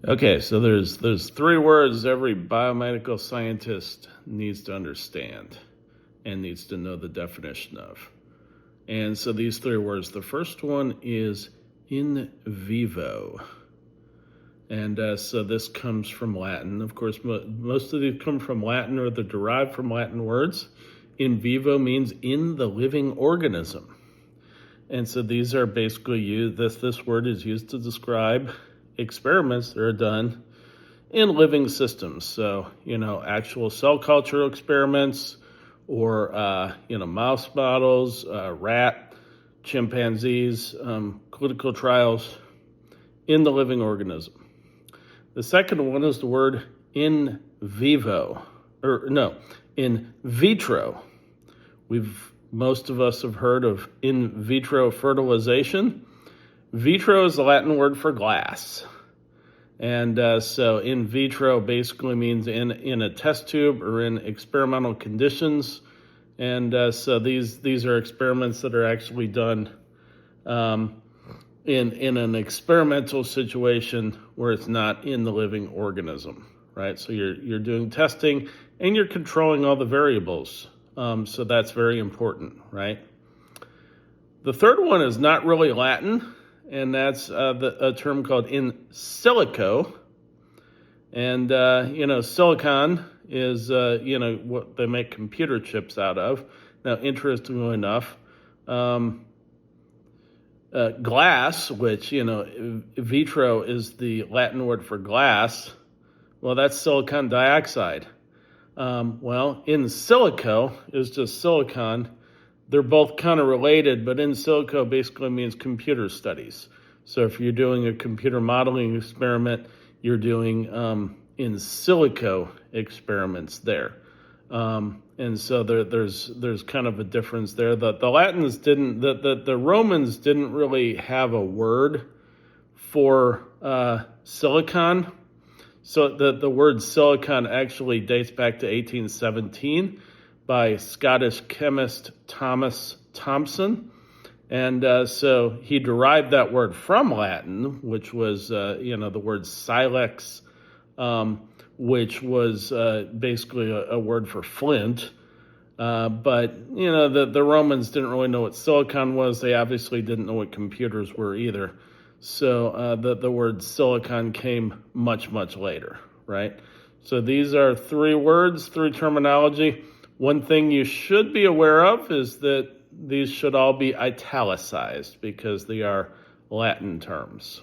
Okay, so there's three words every biomedical scientist needs to understand and needs to know the definition of. And so these three words, the first one is in vivo. And so this comes from Latin. Of course, most of these come from Latin or they're derived from Latin words. In vivo means in the living organism. And so these are basically used, this word is used to describe experiments that are done in living systems. So, actual cell culture experiments or, mouse models, rat, chimpanzees, clinical trials in the living organism. The second one is the word in vivo, in vitro. Most of us have heard of in vitro fertilization. Vitro is the Latin word for glass. And so in vitro basically means in a test tube or in experimental conditions. And so these are experiments that are actually done in an experimental situation where it's not in the living organism, right? So you're doing testing and you're controlling all the variables. So that's very important, right? The third one is not really Latin, and that's a term called in silico. And, silicon is, what they make computer chips out of. Now, interestingly enough, glass, which, vitro is the Latin word for glass, well, that's silicon dioxide. In silico is just silicon. They're both kind of related, but in silico basically means computer studies. So if you're doing a computer modeling experiment, you're doing in silico experiments there. And so there's kind of a difference there. The Latins didn't, the Romans didn't really have a word for silicon. So the word silicon actually dates back to 1817 by Scottish chemist Thomas Thomson. And so he derived that word from Latin, which was, the word silex, which was basically a word for flint. But the Romans didn't really know what silicon was. They obviously didn't know what computers were either. So the word silicon came much, much later, right? So these are three words, three terminology. One thing you should be aware of is that these should all be italicized because they are Latin terms.